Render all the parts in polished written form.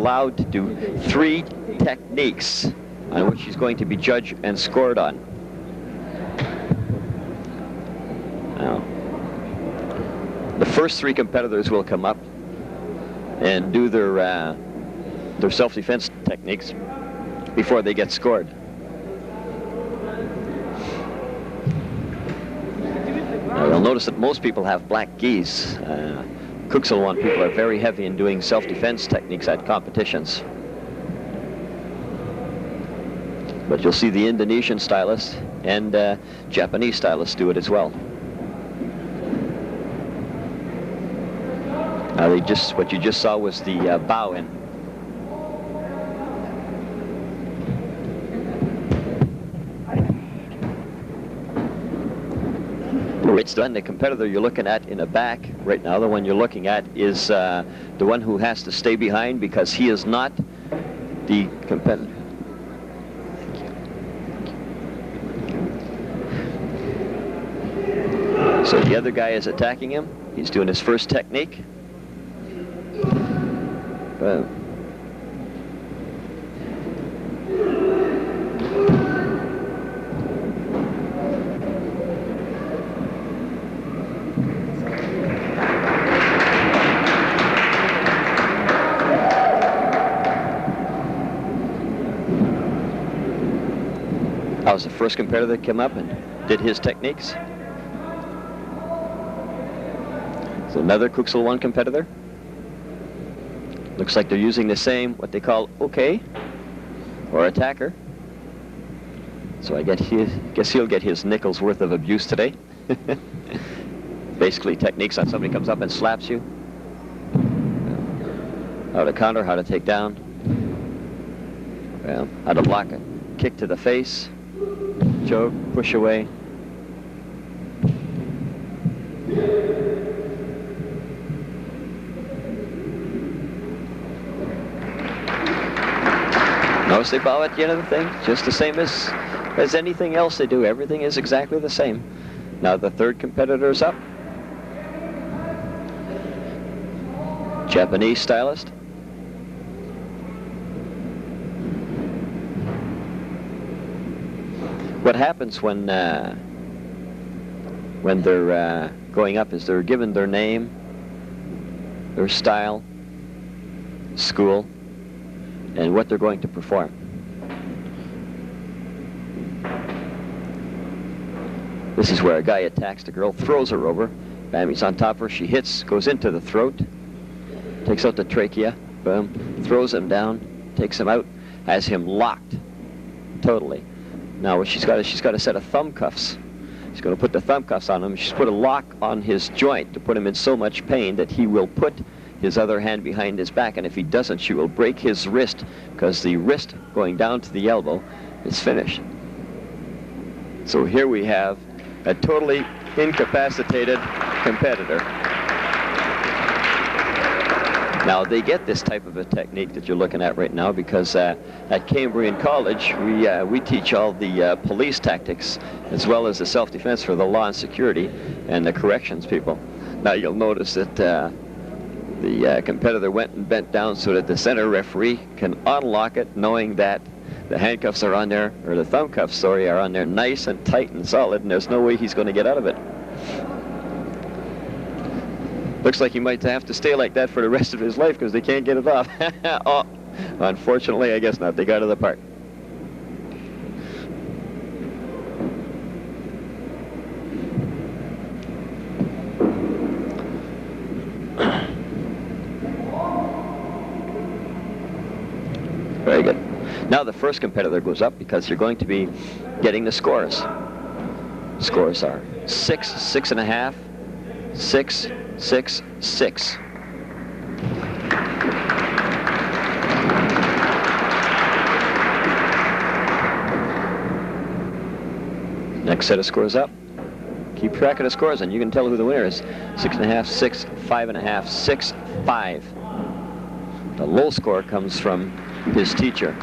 allowed to do 3 techniques on which he's going to be judged and scored on. Now, the first 3 competitors will come up and do their self-defense techniques before they get scored. Now, you'll notice that most people have black gis. Kuxilwan people are very heavy in doing self-defense techniques at competitions. But you'll see the Indonesian stylists and Japanese stylists do it as well. Now what you just saw was the bow in. It's done. The competitor you're looking at in the back right now, the one you're looking at, is the one who has to stay behind because he is not the competitor. So the other guy is attacking him. He's doing his first technique. That was the first competitor that came up and did his techniques. So another Kuxilwan competitor. Looks like they're using the same, what they call okay, or attacker. So I guess he'll get his nickel's worth of abuse today. Basically techniques on somebody comes up and slaps you. How to counter, how to take down. Well, how to block a kick to the face. Choke, push away. Notice they bow at the end of the thing, just the same as anything else they do. Everything is exactly the same. Now the third competitor is up. Japanese stylist. What happens when they're going up is they're given their name, their style, school, and what they're going to perform. This is where a guy attacks the girl, throws her over. Bam, he's on top of her. She hits, goes into the throat, takes out the trachea, boom, throws him down, takes him out, has him locked totally. Now what she's got a set of thumb cuffs. She's going to put the thumb cuffs on him. She's put a lock on his joint to put him in so much pain that he will put his other hand behind his back, and if he doesn't, she will break his wrist, because the wrist going down to the elbow is finished. So here we have a totally incapacitated competitor. Now they get this type of a technique that you're looking at right now because at Cambrian College we teach all the police tactics as well as the self-defense for the law and security and the corrections people. Now you'll notice that the competitor went and bent down so that the center referee can unlock it, knowing that the handcuffs are on there, or the thumb cuffs, sorry, are on there nice and tight and solid, and there's no way he's going to get out of it. Looks like he might have to stay like that for the rest of his life because they can't get it off. Oh, unfortunately, I guess not. They got it apart. Very good. Now the first competitor goes up because you're going to be getting the scores. Scores are 6, 6.5, 6, 6, 6. Next set of scores up. Keep track of the scores and you can tell who the winner is. 6.5, 6, 5.5, 6, 5. The low score comes from his teacher.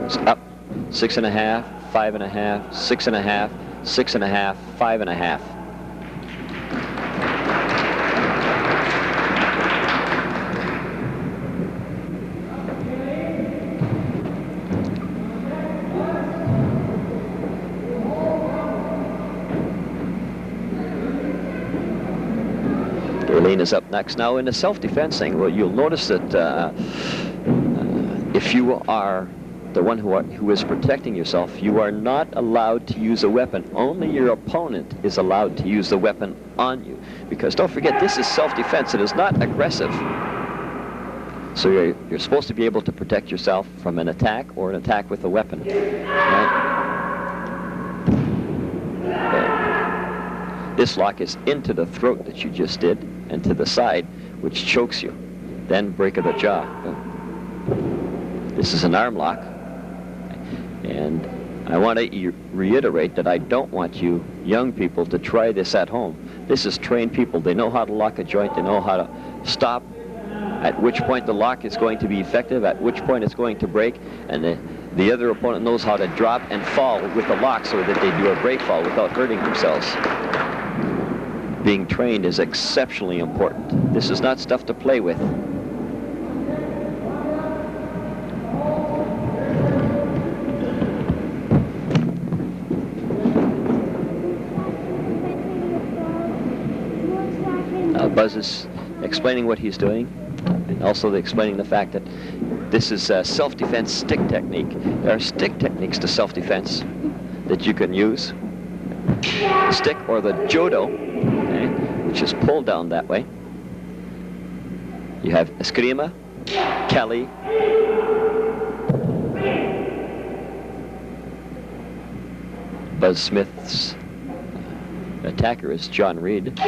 It's up 6.5, 5.5, 6.5, 6.5, 5.5. Aileen is up next. Now in the self-defense thing, well, you'll notice that if you are the one who is protecting yourself, you are not allowed to use a weapon. Only your opponent is allowed to use the weapon on you. Because don't forget, this is self-defense. It is not aggressive. So you're supposed to be able to protect yourself from an attack or an attack with a weapon. Right? This lock is into the throat that you just did, and to the side, which chokes you. Then break of the jaw. This is an arm lock. And I want to reiterate that I don't want you young people to try this at home. This is trained people. They know how to lock a joint. They know how to stop, at which point the lock is going to be effective, at which point it's going to break, and the other opponent knows how to drop and fall with the lock so that they do a break fall without hurting themselves. Being trained is exceptionally important. This is not stuff to play with. Buzz is explaining what he's doing, and also explaining the fact that this is a self-defense stick technique. There are stick techniques to self-defense that you can use. The stick or the jodo, okay, which is pulled down that way. You have eskrima, Kelly, Buzz Smith's attacker is John Reed.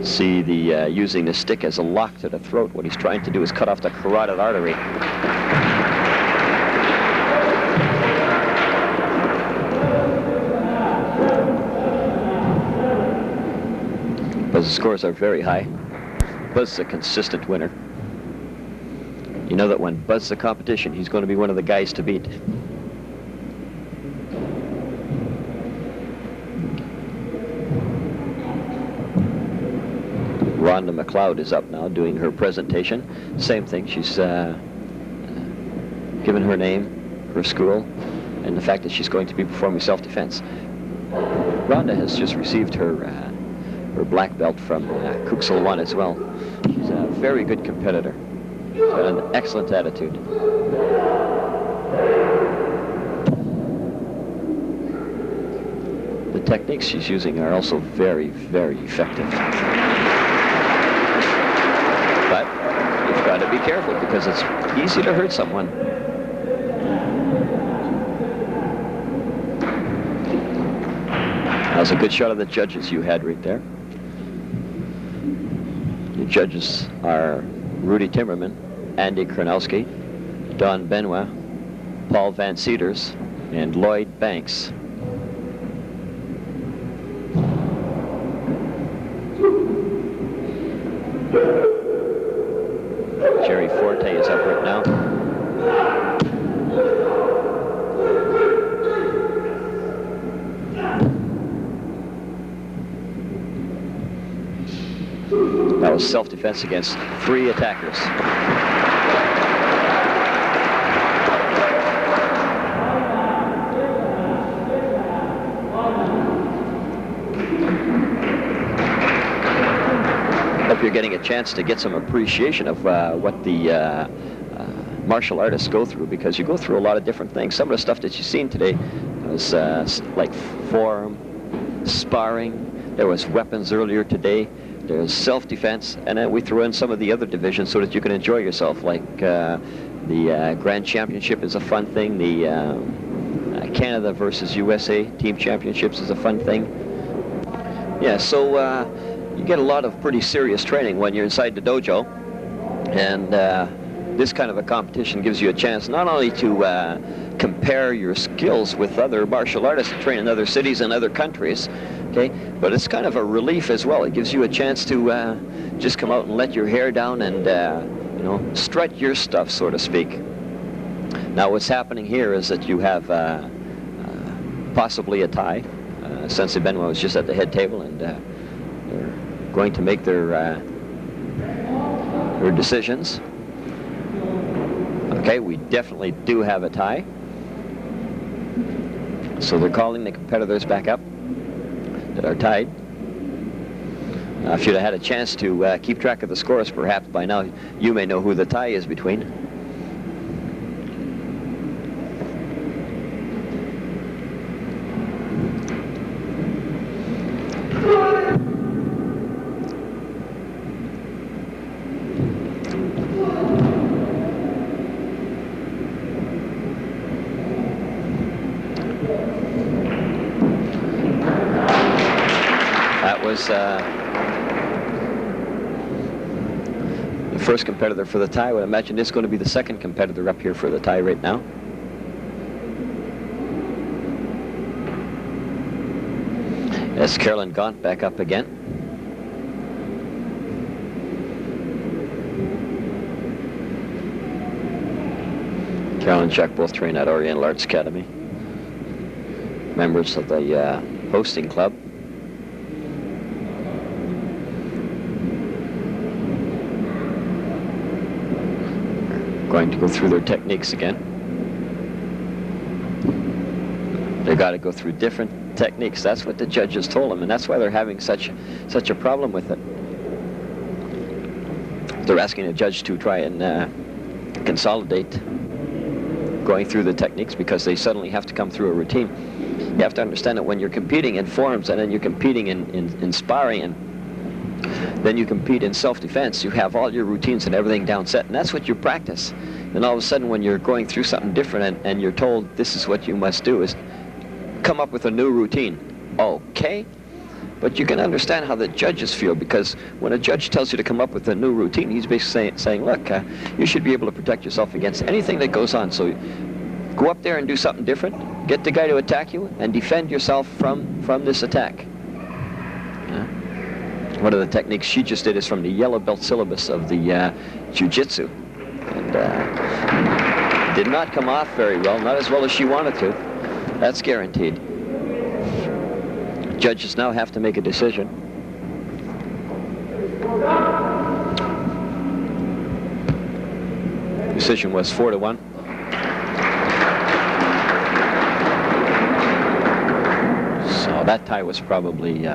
See the using the stick as a lock to the throat. What he's trying to do is cut off the carotid artery. Buzz's scores are very high. Buzz's a consistent winner. You know that when Buzz's a competition, he's going to be one of the guys to beat. Rhonda McLeod is up now doing her presentation. Same thing, she's given her name, her school, and the fact that she's going to be performing self-defense. Rhonda has just received her black belt from Kuxel 1 as well. She's a very good competitor. She's got an excellent attitude. The techniques she's using are also very, very effective. But you've got to be careful because it's easy to hurt someone. That was a good shot of the judges you had right there. The judges are Rudy Timmerman, Andy Kronowski, Don Benoit, Paul Van Cedars, and Lloyd Banks. Jerry Forte is up right now. That was self-defense against 3 attackers. Hope you're getting a chance to get some appreciation of what the martial artists go through, because you go through a lot of different things. Some of the stuff that you've seen today was like form, sparring. There was weapons earlier today. There's self-defense, and then we throw in some of the other divisions so that you can enjoy yourself, like the Grand Championship is a fun thing. The Canada versus USA Team Championships is a fun thing. Yeah, so you get a lot of pretty serious training when you're inside the dojo, and this kind of a competition gives you a chance not only to compare your skills with other martial artists and train in other cities and other countries, okay, but it's kind of a relief as well. It gives you a chance to just come out and let your hair down and you know, strut your stuff, so to speak. Now what's happening here is that you have possibly a tie. Sensei Benoit was just at the head table, and they're going to make their decisions. Okay, we definitely do have a tie. So they're calling the competitors back up. that are tied. If you'd have had a chance to keep track of the scores, perhaps by now you may know who the tie is between. That was the first competitor for the tie. I would imagine it's going to be the second competitor up here for the tie right now. That's Carolyn Gaunt back up again. Carolyn and Chuck both train at Oriental Arts Academy. Members of the hosting club. Going to go through their techniques again. They've got to go through different techniques. That's what the judges told them, and that's why they're having such a problem with it. They're asking a judge to try and consolidate going through the techniques because they suddenly have to come through a routine. You have to understand that when you're competing in forums and then you're competing in sparring and then you compete in self-defense, you have all your routines and everything down set, and that's what you practice. And all of a sudden when you're going through something different and you're told this is what you must do is come up with a new routine. Okay, but you can understand how the judges feel, because when a judge tells you to come up with a new routine, he's basically saying, look, you should be able to protect yourself against anything that goes on. So go up there and do something different, get the guy to attack you, and defend yourself from this attack. One of the techniques she just did is from the yellow belt syllabus of the jiu-jitsu. And did not come off very well, not as well as she wanted to. That's guaranteed. Judges now have to make a decision. Decision was 4-1. So that tie was probably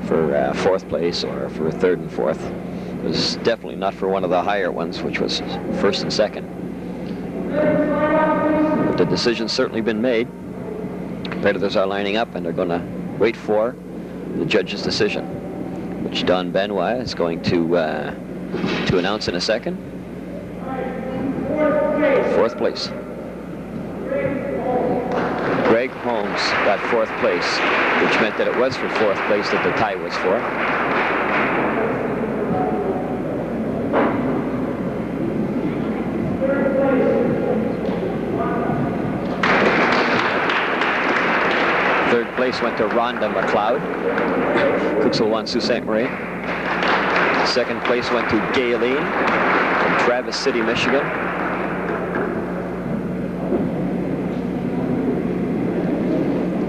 for fourth place or for third and fourth. It was definitely not for one of the higher ones, which was first and second. But the decision's certainly been made. Competitors are lining up and they're going to wait for the judge's decision, which Don Benoit is going to announce in a second. Fourth place. Greg Holmes got fourth place, which meant that it was for fourth place that the tie was for. Third place went to Rhonda McLeod, Cooksville Sault Ste. Marie. Second place went to Gayleen from Travis City, Michigan.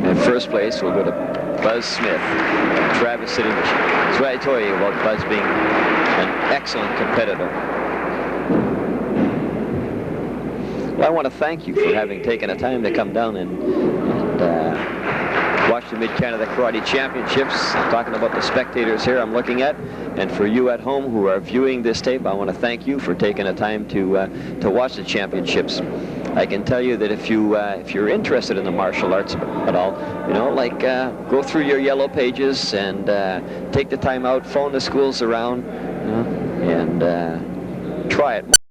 And first place will go to Buzz Smith, Travis City, Michigan. That's what I told you about Buzz being an excellent competitor. Well, I want to thank you for having taken the time to come down and watch the Mid-Canada Karate Championships. I'm talking about the spectators here I'm looking at. And for you at home who are viewing this tape, I want to thank you for taking the time to watch the championships. I can tell you that if you're interested in the martial arts at all, you know, like go through your yellow pages and take the time out, phone the schools around, you know, and try it.